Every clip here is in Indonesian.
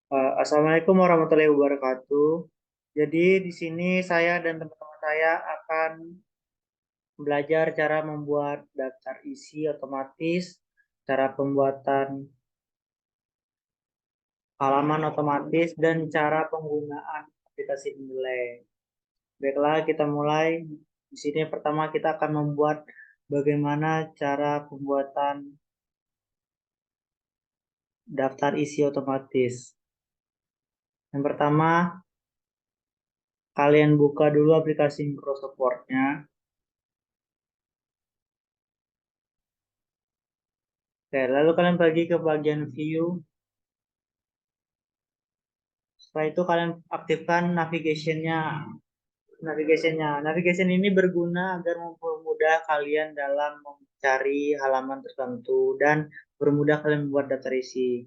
Assalamualaikum warahmatullahi wabarakatuh. Jadi di sini saya dan teman-teman saya akan belajar cara membuat daftar isi otomatis, cara pembuatan halaman otomatis, dan cara penggunaan aplikasi nilai. Baiklah, kita mulai. Di sini pertama kita akan membuat bagaimana cara pembuatan daftar isi otomatis. Yang pertama, kalian buka dulu aplikasi Microsoft Word-nya. Oke, lalu kalian pergi ke bagian view. Setelah itu kalian aktifkan Navigation ini berguna agar mempermudah kalian dalam mencari halaman tertentu dan bermudah kalian membuat daftar isi.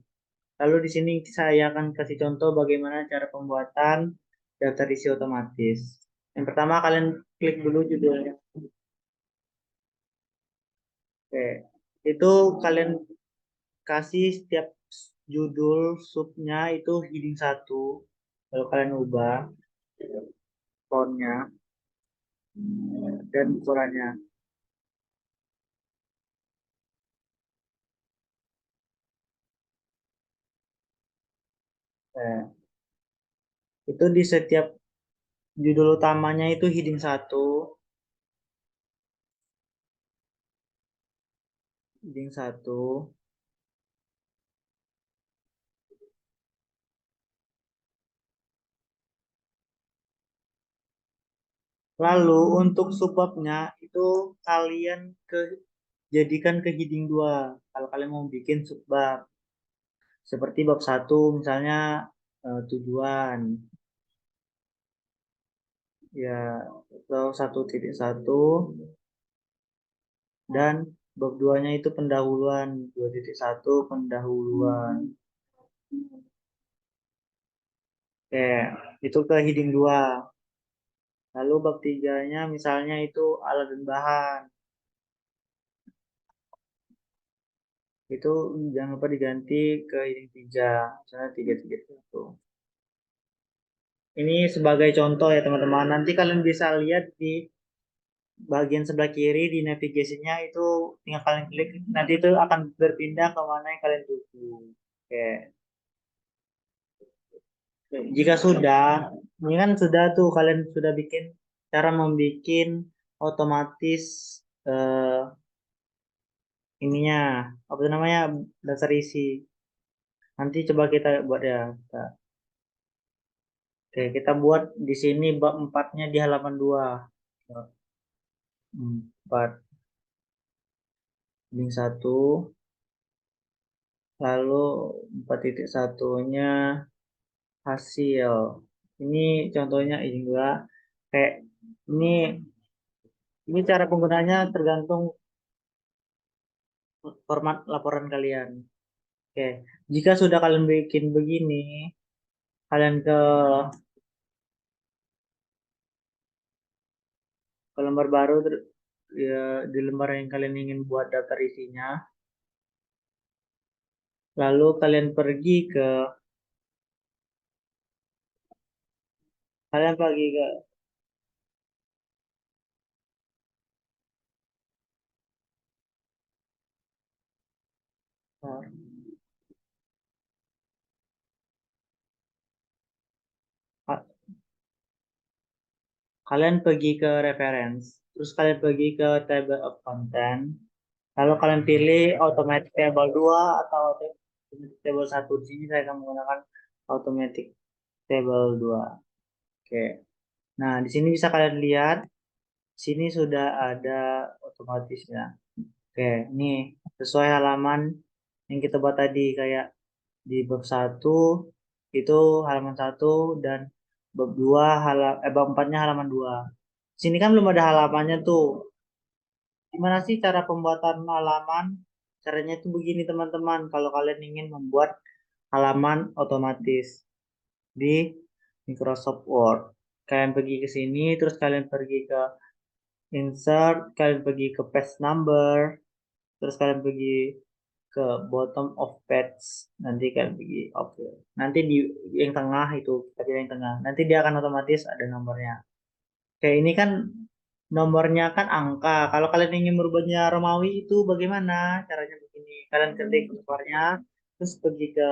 Lalu di sini saya akan kasih contoh bagaimana cara pembuatan daftar isi otomatis. Yang pertama kalian klik dulu judulnya. Oke, itu kalian kasih setiap judul subnya itu heading satu. Lalu kalian ubah fontnya dan ukurannya. Nah, itu di setiap judul utamanya itu heading satu, heading satu. Lalu untuk subbabnya itu kalian jadikan ke heading 2 kalau kalian mau bikin subbab. Seperti bab satu misalnya tujuan ya atau 1.1 dan bab 2-nya itu pendahuluan 2.1 pendahuluan. Oke, itu ke heading 2. Lalu bab tiganya misalnya itu alat dan bahan. Itu jangan lupa diganti ke heading 3. Misalnya 3.1. Ini sebagai contoh ya teman-teman. Nanti kalian bisa lihat di bagian sebelah kiri di navigasinya itu tinggal kalian klik. Nanti itu akan berpindah ke mana yang kalian tuju. Oke. Jika sudah, ini kan sudah tuh kalian sudah bikin cara membuat otomatis eh, ininya apa itu namanya dasar isi. Nanti coba kita buat ya. Oke, kita buat di sini bab 4-nya di halaman 2. Bab 4 link 1 lalu 4.1-nya hasil. Ini contohnya ini juga kayak ini ini cara penggunanya tergantung format laporan kalian. Oke, jika sudah kalian bikin begini, kalian ke lembar baru ya, di lembar yang kalian ingin buat daftar isinya, lalu kalian pergi ke kalian pergi ke reference, terus kalian pergi ke table of content, lalu kalian pilih automatic table 2 atau automatic table 1. Di sini saya akan menggunakan automatic table 2. Oke. Nah, di sini bisa kalian lihat, sini sudah ada otomatisnya. Oke, ini sesuai halaman yang kita buat tadi kayak di bab satu itu halaman satu dan bab 2 bab 4-nya halaman 2. Sini kan belum ada halamannya tuh. Gimana sih cara pembuatan halaman? Caranya itu begini teman-teman. Kalau kalian ingin membuat halaman otomatis di Microsoft Word, kalian pergi ke sini, terus kalian pergi ke insert, kalian pergi ke page number, terus kalian pergi ke bottom of page, nanti kan pergi oke. Nanti di yang tengah itu kita pilih yang tengah. Nanti dia akan otomatis ada nomornya. Kayak ini kan nomornya kan angka. Kalau kalian ingin merubahnya Romawi itu bagaimana? Caranya begini. Kalian ketik nomornya, terus pergi ke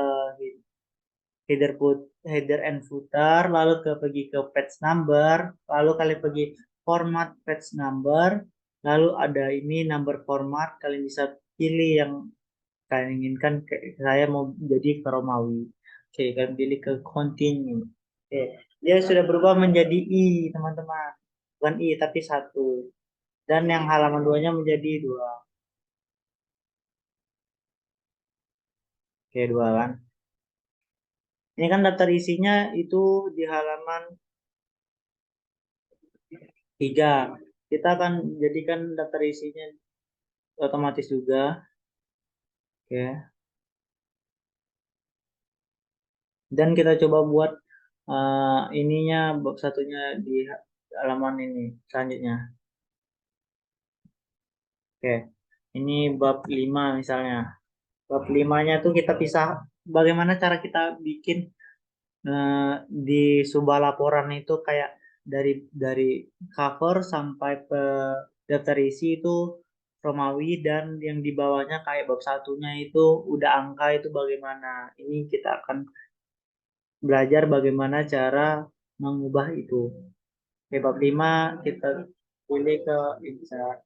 header and footer, lalu pergi ke page number, lalu kalian pergi format page number, lalu ada ini number format, kalian bisa pilih yang kalian inginkan. Saya mau jadi ke Romawi. Oke, kalian pilih ke continue. Oke, dia sudah berubah menjadi I, teman-teman. Bukan I, tapi satu. Dan yang halaman duanya menjadi dua. Oke, dua kan. Ini kan daftar isinya itu di halaman tiga. Kita akan jadikan daftar isinya otomatis juga. Oke. Dan kita coba buat ininya bab satunya di halaman ini selanjutnya. Oke. Ini bab 5 misalnya. Bab 5-nya tuh kita pisah bagaimana cara kita bikin di sebuah laporan itu kayak dari cover sampai ke daftar isi itu Romawi, dan yang di bawahnya kayak bab satunya itu udah angka itu bagaimana. Ini kita akan belajar bagaimana cara mengubah itu. Oke, bab 5 kita pilih ke insert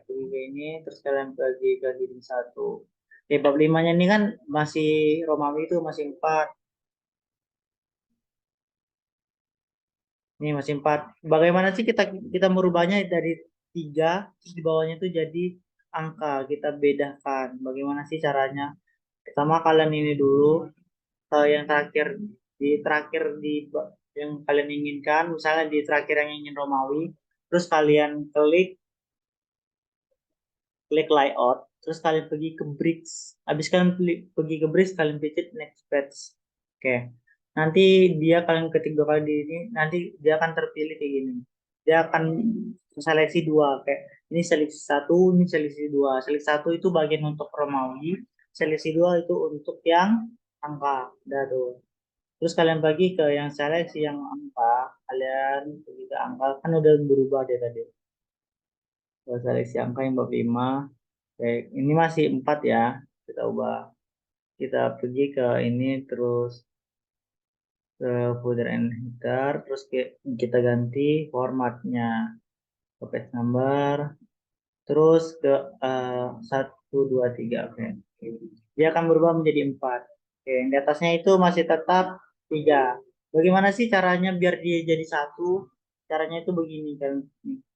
ini, terus kalian pergi ke heading 1. Oke, bab 5-nya ini kan masih Romawi itu masih 4. Ini masih 4. Bagaimana sih kita kita merubahnya dari 3 terus di bawahnya itu jadi angka. Kita bedakan. Bagaimana sih caranya? Pertama kalian ini dulu yang terakhir di yang kalian inginkan, misalnya di terakhir yang ingin Romawi, terus kalian klik klik layout, terus kalian pergi ke bricks. Habis kalian pergi ke bricks, kalian pencet next page. Oke. Nanti dia kalian ketik dua kali di ini, nanti dia akan terpilih kayak gini. Dia akan seleksi dua, kayak ini seleksi satu, ini seleksi dua. Seleksi satu itu bagian untuk Romawi, seleksi dua itu untuk yang angka. Udah tuh. Terus kalian bagi ke yang seleksi yang angka, kalian pergi ke angka, kan udah berubah dia tadi. Seleksi angka yang bab 5. Baik, ini masih 4 ya. Kita ubah. Kita pergi ke ini terus ke footer and header, terus kita ganti formatnya ke page number, terus ke 1, 2, 3. Oke. Dia akan berubah menjadi 4. Oke, yang di atasnya itu masih tetap 3. Bagaimana sih caranya biar dia jadi satu? Caranya itu begini,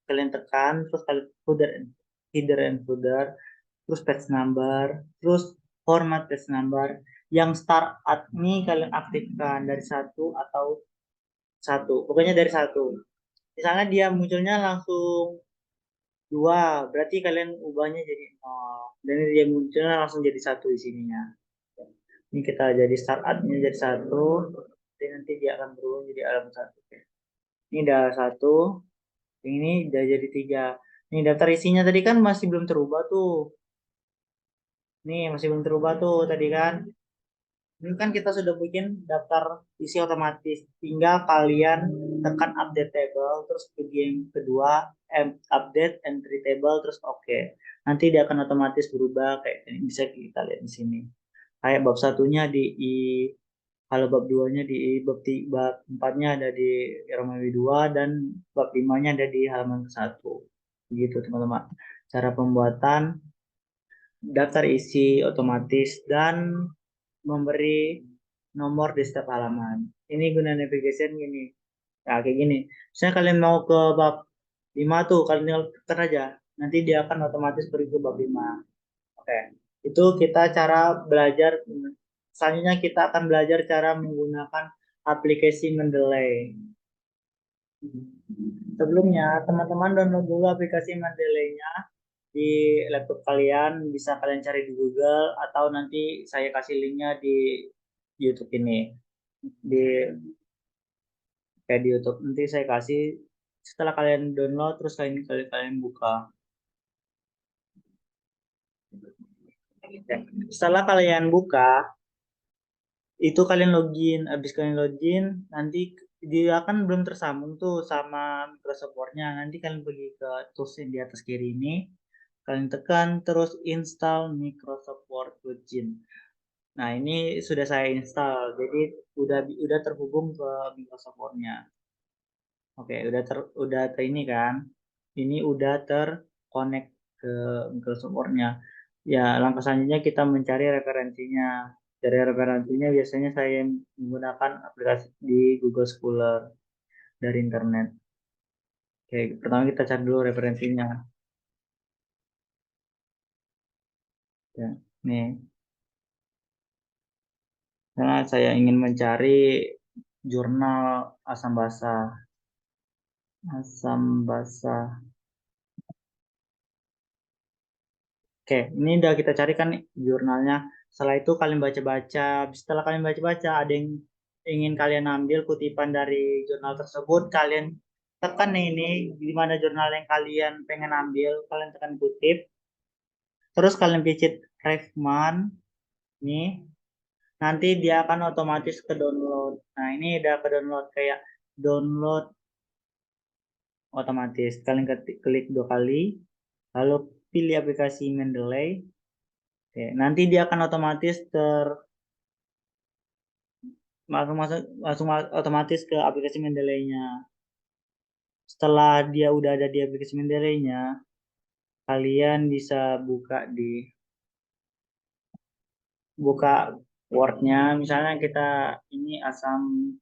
kalian tekan, terus kalian header and footer, terus page number, terus format page number. Yang start at ini kalian aktifkan dari satu atau satu, pokoknya dari satu. Misalnya dia munculnya langsung dua, berarti kalian ubahnya jadi nol. Dan dia munculnya langsung jadi satu di sininya. Ini kita jadi start at-nya jadi satu, jadi nanti dia akan berubah jadi alam satu. Ini udah satu, ini udah jadi tiga. Ini daftar isinya tadi kan masih belum terubah tuh. Nih masih belum terubah tuh tadi kan. Ini kan kita sudah bikin daftar isi otomatis. Tinggal kalian tekan update table, terus pergi yang kedua, update entry table, terus oke. Nanti dia akan otomatis berubah kayak ini. Bisa kita lihat di sini. Kayak bab satunya di I, kalau bab duanya di I, bab empatnya ada di Romawi 2, dan bab limanya ada di halaman ke 1. Begitu teman-teman. Cara pembuatan daftar isi otomatis dan memberi nomor di setiap halaman. Ini guna navigation gini. Nah, kayak gini. Misalnya kalian mau ke bab 5 tuh, kalian tinggal tekan aja. Nanti dia akan otomatis pergi ke bab 5. Oke. Itu kita cara belajar. Selanjutnya kita akan belajar cara menggunakan aplikasi Mendeley. Sebelumnya, teman-teman download dulu aplikasi Mendeley-nya di laptop kalian, bisa kalian cari di Google atau nanti saya kasih linknya di YouTube ini, di kayak di YouTube nanti saya kasih. Setelah kalian download terus kalian buka. Ya. Setelah kalian buka, itu kalian login. Habis kalian login, nanti dia kan belum tersambung tuh sama Microsoft Word-nya. Nanti kalian pergi ke tools yang di atas kiri ini, kalian tekan terus install Microsoft Word Plugin. Nah, ini sudah saya install. Jadi udah terhubung ke Microsoft Word-nya. Oke, udah ter ini kan. Ini udah terkonek ke Microsoft Word-nya. Ya, langkah selanjutnya kita mencari referensinya. Dari referensinya biasanya saya menggunakan aplikasi di Google Scholar dari internet. Oke, pertama kita cari dulu referensinya. Ya, nih, karena saya ingin mencari jurnal asam basah. Asam basah. Oke, ini udah kita carikan nih jurnalnya. Setelah itu kalian baca-baca. Setelah kalian baca-baca, ada yang ingin kalian ambil kutipan dari jurnal tersebut, kalian tekan nih ini di mana jurnal yang kalian pengen ambil, kalian tekan kutip. Terus kalian picit Revman nih, nanti dia akan otomatis ke download. Nah, ini udah ke download kayak download otomatis. Kalian klik 2 kali, lalu pilih aplikasi Mendeley. Oke, nanti dia akan otomatis langsung masuk otomatis ke aplikasi Mendeley-nya. Setelah dia udah ada di aplikasi Mendeley-nya, kalian bisa buka Word-nya. Misalnya kita ini asam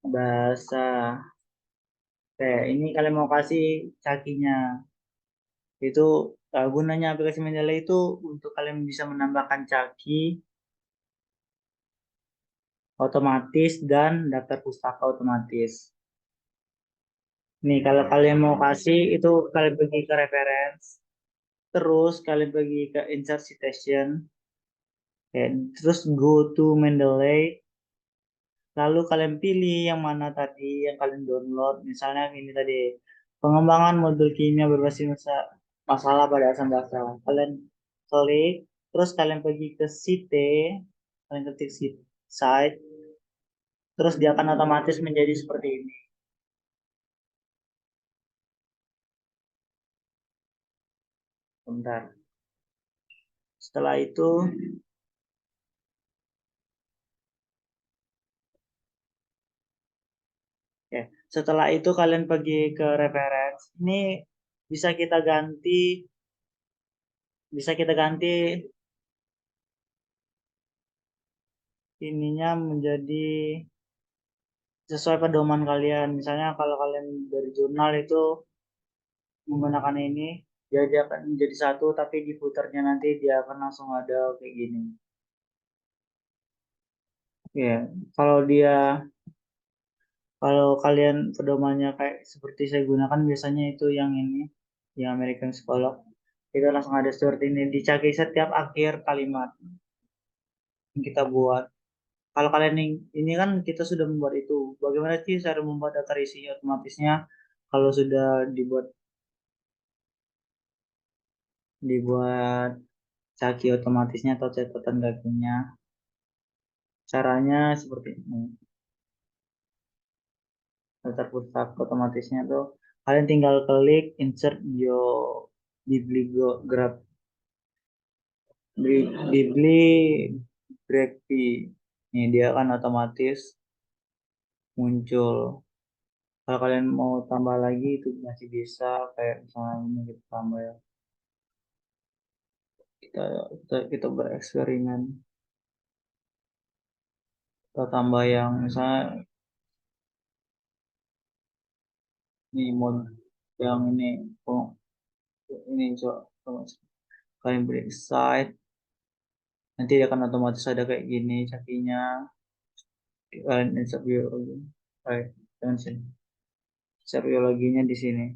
basa. Oke, ini kalian mau kasih cakinya. Itu gunanya aplikasi Mendeley itu untuk kalian bisa menambahkan caki otomatis dan daftar pustaka otomatis. Nih, kalau kalian mau kasih itu kalian pergi ke reference, terus kalian pergi ke insert citation, ya, terus go to Mendeley, lalu kalian pilih yang mana tadi yang kalian download. Misalnya ini tadi pengembangan modul kimia berbasis masalah pada asam basa. Kalian klik, terus kalian pergi ke site, kalian ketik site, terus dia akan otomatis menjadi seperti ini. Bentar. Setelah itu, ya, setelah itu kalian pergi ke reference. Ini bisa kita ganti, bisa kita ganti ininya menjadi sesuai pedoman kalian. Misalnya kalau kalian dari jurnal itu menggunakan ini, dia akan menjadi satu, tapi di footernya nanti dia akan langsung ada kayak gini. Ya, kalau kalau kalian pedomannya kayak seperti saya gunakan biasanya itu yang ini, yang American Scholar, itu langsung ada seperti ini, dicaki setiap akhir kalimat yang kita buat. Kalau kalian ini kan kita sudah membuat itu. Bagaimana sih cara membuat daftar isi otomatisnya? Kalau sudah dibuat caki otomatisnya atau catatan kakinya, caranya seperti ini. Daftar pustaka otomatisnya tuh kalian tinggal klik insert bibliograph bibliography. Ini dia akan otomatis muncul. Kalau kalian mau tambah lagi itu masih bisa, kayak misalnya ini kita tambah ya. Kita bereksperimen. Kita tambah yang misalnya ini mod yang oh, ini coba kalian beri site, nanti dia akan otomatis ada kayak gini cakinya. Kalian insert biologi, jangan sini, insert biologinya di sini.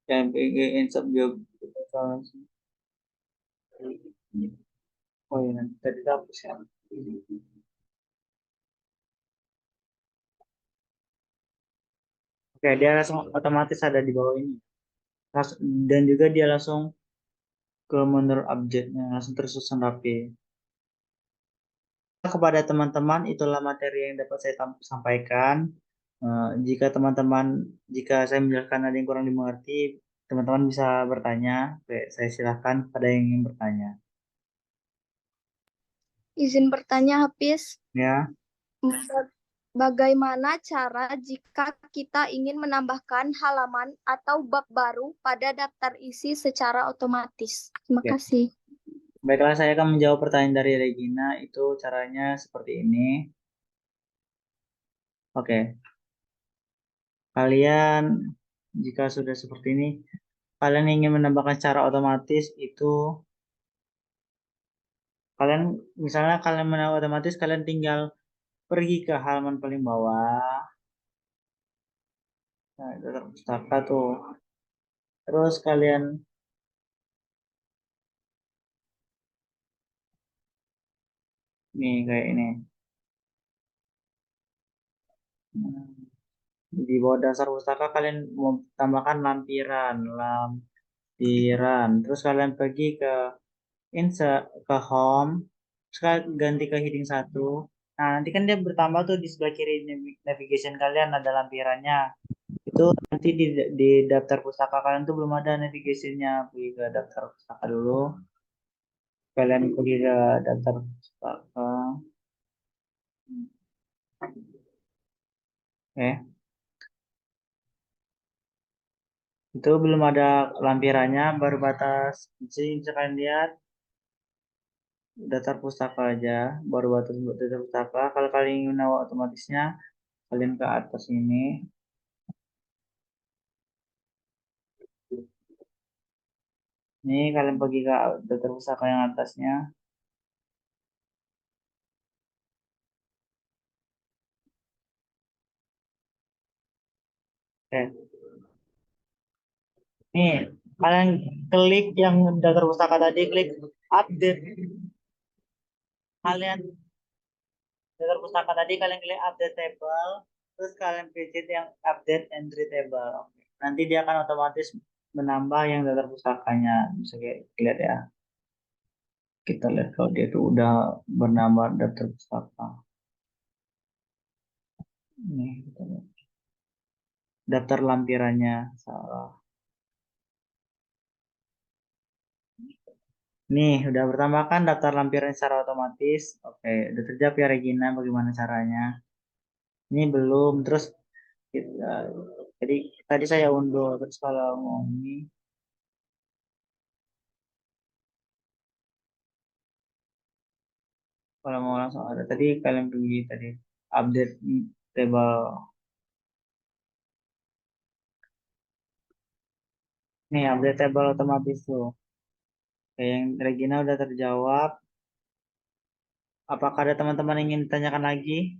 Dan insert biologi. Oh iya, nanti tadi hapus ya. Kayak dia langsung otomatis ada di bawah ini. Dan juga dia langsung ke menurut objeknya langsung tersusun rapi. Kepada teman-teman, itulah materi yang dapat saya sampaikan. Jika saya menjelaskan ada yang kurang dimengerti, teman-teman bisa bertanya. Oke, saya silahkan pada yang ingin bertanya. Izin bertanya, Hafiz. Ya, Bagaimana cara jika kita ingin menambahkan halaman atau bab baru pada daftar isi secara otomatis? Terima oke. kasih. Baiklah, saya akan menjawab pertanyaan dari Regina. Itu caranya seperti ini. Oke, kalian jika sudah seperti ini, kalian ingin menambahkan secara otomatis itu kalian misalnya kalian menambah otomatis kalian tinggal pergi ke halaman paling bawah. Nah, itu pustaka tuh. Terus kalian nih kayak ini. Di bawah dasar pustaka kalian mau tambahkan lampiran, lampiran. Terus kalian pergi ke insert ke home, terus kalian ganti ke heading satu. Nah, nanti kan dia bertambah tuh di sebelah kiri navigation kalian ada lampirannya. Itu nanti di daftar pustaka kalian tuh belum ada navigationnya. Pergi ke daftar pustaka dulu. Kalian pergi ke daftar pustaka. Itu belum ada lampirannya, baru batas. Jadi bisa kalian lihat daftar pustaka aja, baru batas daftar pustaka. Kalau kalian ingin menawa otomatisnya, kalian ke atas ini. Ini kalian pergi ke daftar pustaka yang atasnya. Oke. Nih, kalian klik yang daftar pustaka tadi, klik update. Kalian daftar pustaka tadi, kalian klik update table, terus kalian pilih yang update entry table. Oke. Nanti dia akan otomatis menambah yang daftar pustakanya. Bisa kayak lihat ya. Kita lihat kalau dia itu udah bernambah daftar pustaka. Nih, kita lihat. Daftar lampirannya salah. Nih, udah bertambah kan daftar lampiran secara otomatis. Oke, udah terjawab ya Regina, bagaimana caranya? Ini belum. Terus kita, jadi tadi saya unduh. Terus kalau mau ini, kalau mau langsung ada. Tadi kalian pergi tadi update table. Nih, update table otomatis tuh. Kayak yang Regina udah terjawab. Apakah ada teman-teman yang ingin ditanyakan lagi?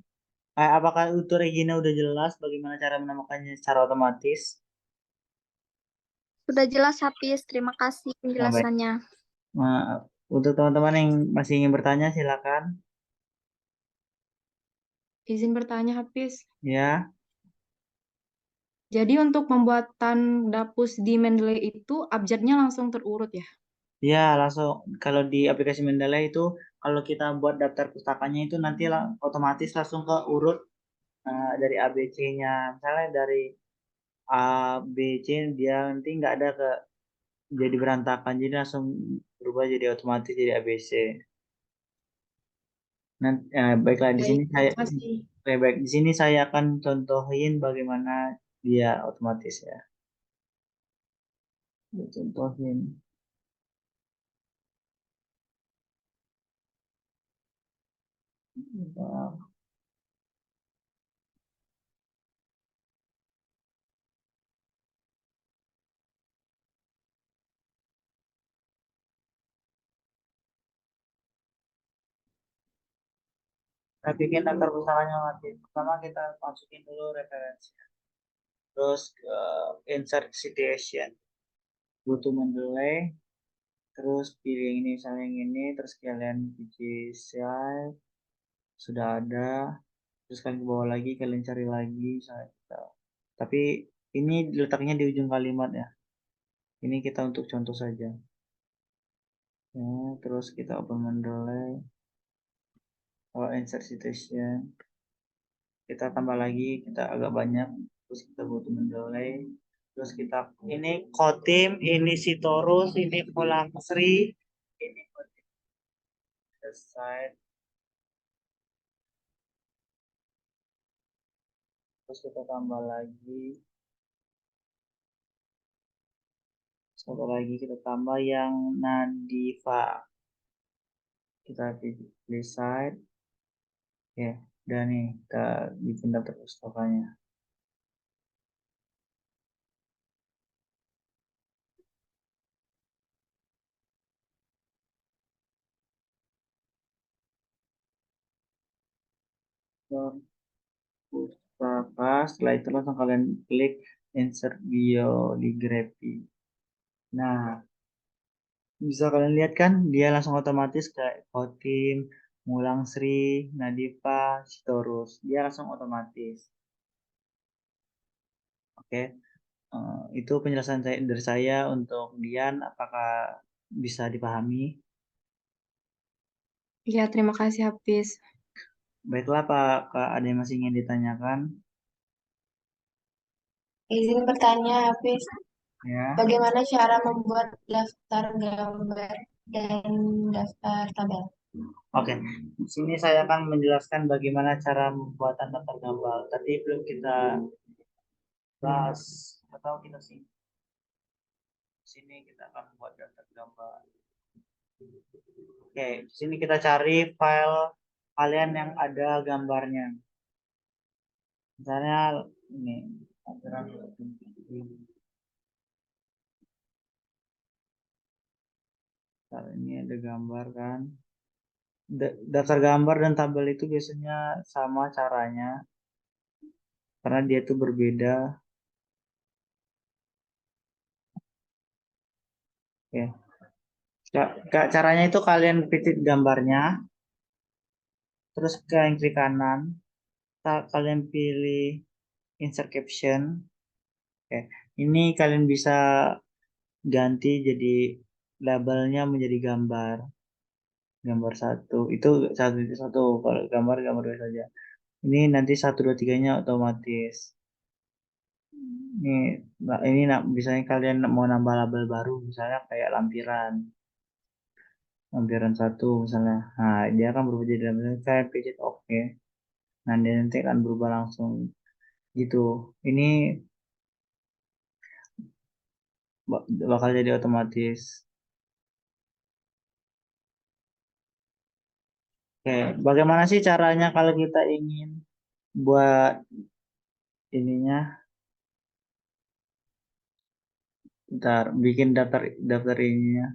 Apakah itu Regina udah jelas bagaimana cara menemukannya secara otomatis? Sudah jelas, Hafiz. Terima kasih Nah, baik. penjelasannya. Nah, untuk teman-teman yang masih ingin bertanya, silakan. Izin bertanya, Hafiz. Ya, Jadi untuk pembuatan dapus di Mendeley itu abjadnya langsung terurut ya? ya langsung. Kalau di aplikasi Mendeley itu, kalau kita buat daftar pustakanya itu nanti otomatis langsung ke urut dari A B C-nya. Misalnya dari A B C dia nanti nggak ada ke jadi berantakan, jadi langsung berubah jadi otomatis jadi A B C. Nanti, baiklah di Baik, sini saya terima kasih. baik di sini saya akan contohin bagaimana dia otomatis ya. Contohin. Nah, kita bikin daftar pusakanya nanti. Pertama kita masukin dulu referensi. Terus insert citation. Butuh mendelay. Terus pilih yang ini misalnya yang ini. Terus kalian pilih slide. Sudah ada. Terus kalian ke bawah lagi. Kalian cari lagi. Misalnya kita. Tapi Ini letaknya di ujung kalimat ya. Ini kita untuk contoh saja. Ya, terus kita open Mendeley. Kalau insert citation, kita tambah lagi, kita agak banyak. Terus kita butuh Mendeley. Terus kita ini Kotim, ini Sitorus, ini Pulang Sri, ini the side. Terus kita tambah lagi. Satu lagi kita tambah yang Nadifa. Kita pilih side. Ya, dan nih kita bikin daftar pustakanya. Pustaka, setelah itu langsung kalian klik insert bibliografi. Nah, bisa kalian lihat kan, dia langsung otomatis ke Kotim, Mulang Sri, Nadifa, Sitorus. Dia langsung otomatis. Oke, itu penjelasan dari saya untuk Dian. Apakah bisa dipahami? Ya, terima kasih Hafiz. Baiklah Pak, ada yang masih ingin ditanyakan? Izin bertanya, Hafiz, Ya. bagaimana cara membuat daftar gambar dan daftar tabel? Oke, di sini saya akan menjelaskan bagaimana cara pembuatan daftar gambar. Tadi belum kita bahas atau kita sih. Di sini kita akan membuat daftar gambar. Oke, di sini kita cari file kalian yang ada gambarnya. Misalnya ini. Ini ada gambar kan. Daftar gambar dan tabel itu biasanya sama caranya. Karena dia itu berbeda. Ya. Caranya itu kalian pilih gambarnya, terus ke yang kiri kanan, kalian pilih insert caption. Oke. Ini kalian bisa ganti jadi labelnya menjadi gambar. Gambar satu. Itu satu. Kalau gambar gambar dua saja. Ini nanti satu dua tiganya otomatis. Ini misalnya kalian mau nambah label baru, misalnya kayak lampiran. Lampiran satu misalnya. Nah, dia akan berubah jadi lampiran. Kayak pencet oke. Nah, dia nanti akan berubah langsung gitu. Ini bakal jadi otomatis. Oke, bagaimana sih caranya kalau kita ingin buat ininya? Ntar bikin daftar daftar ininya.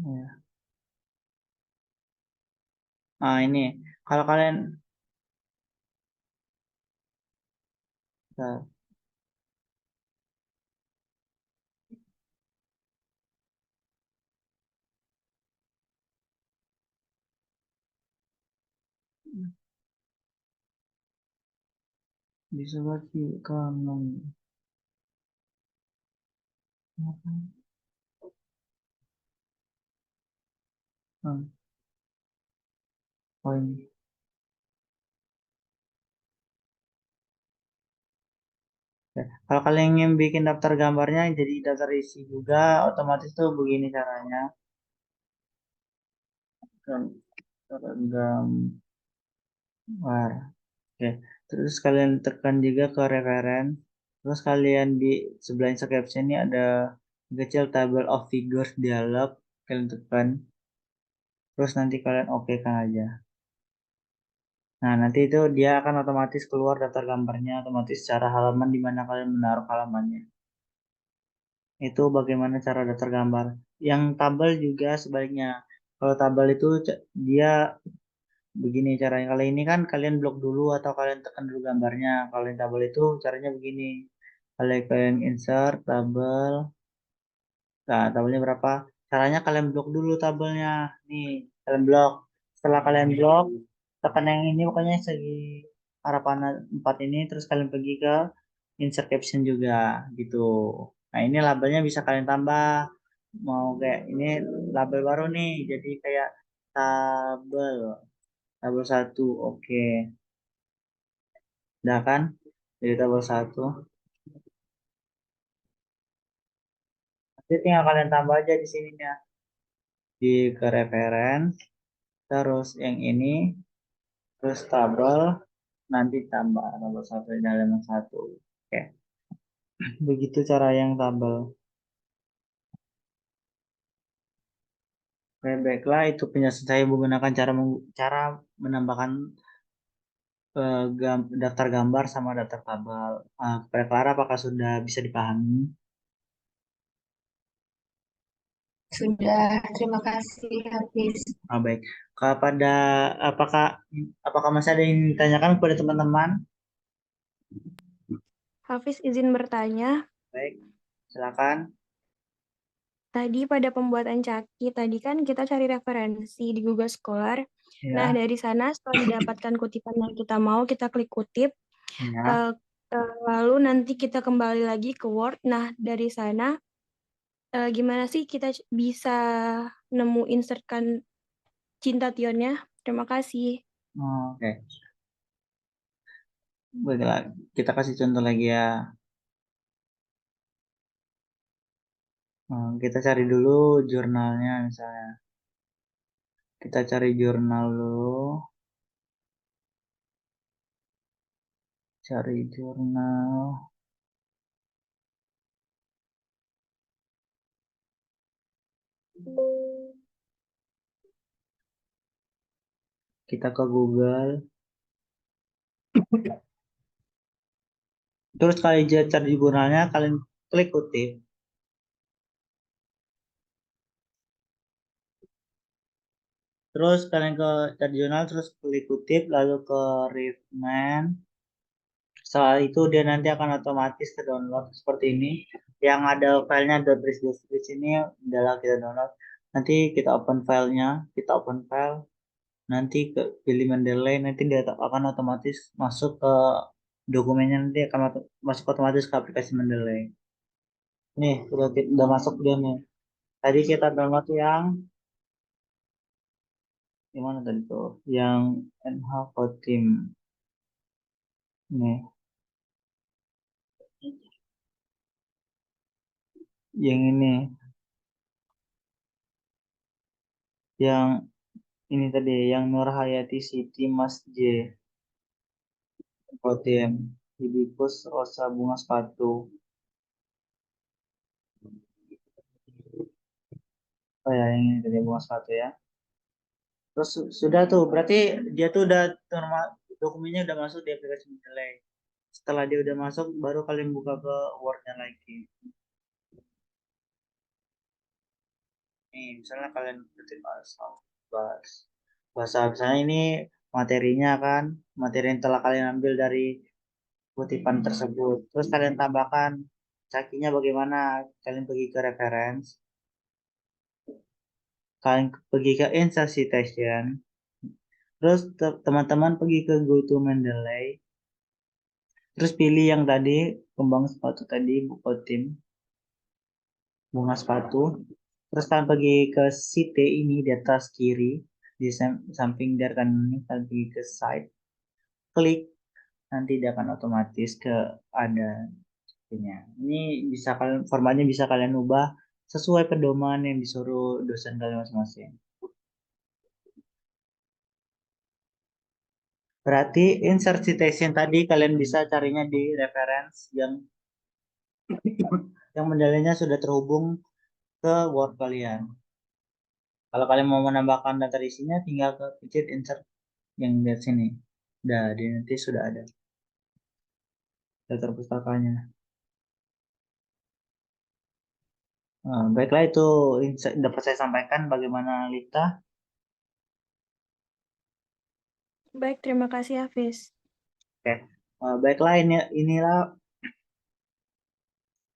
Ya. Ah ini kalau kalian ntar, di sebelah kiri kanan. Hmm, oh ini. Ya. Kalau kalian ingin bikin daftar gambarnya jadi daftar isi juga, otomatis tuh begini caranya. Daftar gambar. Oke. Terus kalian tekan juga ke referen. Terus kalian di sebelah insert caption ini ada kecil table of figures dialog. Kalian tekan. Terus nanti kalian oke kan aja. Nah, nanti itu dia akan otomatis keluar daftar gambarnya, otomatis secara halaman di mana kalian menaruh halamannya. Itu bagaimana cara daftar gambar. Yang tabel juga sebaliknya. Kalau tabel itu dia begini caranya. Kali ini kan kalian blok dulu atau kalian tekan dulu gambarnya. Kalau yang tabel itu caranya begini. Kalian insert tabel. Nah, tabelnya berapa? Caranya kalian blok dulu tabelnya. Nih, kalian blok. Setelah kalian blok, tekan yang ini pokoknya segi arah panah 4 ini, terus kalian pergi ke insert caption juga gitu. Nah, ini labelnya bisa kalian tambah. Mau kayak ini label baru nih, jadi kayak tabel. Tabel 1, oke. Udah kan? Jadi tabel 1. Nanti tinggal kalian tambah aja di sininya. Di ke reference, terus yang ini, terus tabel, nanti tambah tabel 1 di halaman 1. Oke, begitu cara yang tabel. Oke, baiklah, itu penjelasan saya menggunakan cara menambahkan daftar gambar sama daftar tabel. Kepada Clara, apakah sudah bisa dipahami? Sudah, terima kasih Hafiz. Baik. Kepada apakah apakah masih ada yang ditanyakan kepada teman-teman? Hafiz izin bertanya. Baik, silakan. Tadi pada pembuatan Caki, tadi kan kita cari referensi di Google Scholar. Nah, Ya, dari sana setelah didapatkan kutipan yang kita mau, kita klik kutip. ya. Lalu nanti kita kembali lagi ke Word. Nah, dari sana gimana sih kita bisa nemu insertkan Cinta Tionnya? Terima kasih. Oke. Baiklah, kita kasih contoh lagi ya. Kita cari dulu jurnalnya misalnya. Kita cari jurnal dulu. Cari jurnal. Kita ke Google. Terus kalian cari jurnalnya, kalian klik kutip. Terus kalian ke cari jurnal, terus klik kutip, lalu ke reference. Setelah itu dia nanti akan otomatis ke download seperti ini. Yang ada filenya .ris ini adalah kita download. Nanti kita open filenya, kita open file. Nanti ke pilih Mendeley, nanti dia akan otomatis masuk ke dokumennya, nanti akan masuk otomatis ke aplikasi Mendeley. Nih, udah masuk dia nih. Tadi kita download yang gimana tadi tuh? Yang NH Team. Nih, yang ini, yang ini tadi, yang Nur Hayati Siti Mas J. Team. Hibiscus Rosa Bunga Sepatu. Oh ya, yang ini tadi bunga sepatu ya. Terus sudah tuh, berarti dia tuh udah normal, dokumennya udah masuk di aplikasi Mendeley. Setelah dia udah masuk, baru kalian buka ke Word-nya lagi. Nih, misalnya kalian ketik bahasa, bahasa misalnya ini materinya kan, materi yang telah kalian ambil dari kutipan tersebut. Terus kalian tambahkan cakinya bagaimana? Kalian pergi ke reference, kalian pergi ke insert citation, terus teman-teman pergi ke go to Mendeley, terus pilih yang tadi kembang sepatu tadi buku tim bunga sepatu, terus kalian pergi ke sheet ini di atas kiri di samping dari kanan ini, kalian pergi ke side, klik, nanti dia akan otomatis ke ada ini bisa kalian formatnya bisa kalian ubah sesuai pedoman yang disuruh dosen kalian masing-masing. Berarti insert citation tadi kalian bisa carinya di reference yang medalanya sudah terhubung ke Word kalian. Kalau kalian mau menambahkan data isinya, tinggal ke pencet insert yang di sini. Udah, di nanti sudah ada daftar pustakanya. Baiklah, itu dapat saya sampaikan. Bagaimana Lita? Baik, terima kasih Hafiz. Oke. Baiklah, inilah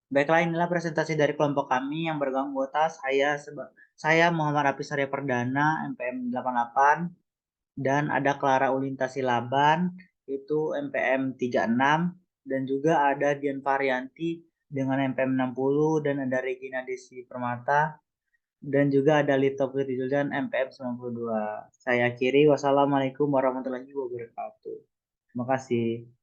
Baiklah, inilah presentasi dari kelompok kami yang beranggota saya Muhammad Apis Arya Perdana, MPM 88, dan ada Clara Ulinta Silaban, itu MPM 36, dan juga ada Dian Varianti dengan MPM 60, dan ada Regina Desi Permata, dan juga ada Lito Putri Julian MPM 92. Saya akhiri, wassalamualaikum warahmatullahi wabarakatuh. Terima kasih.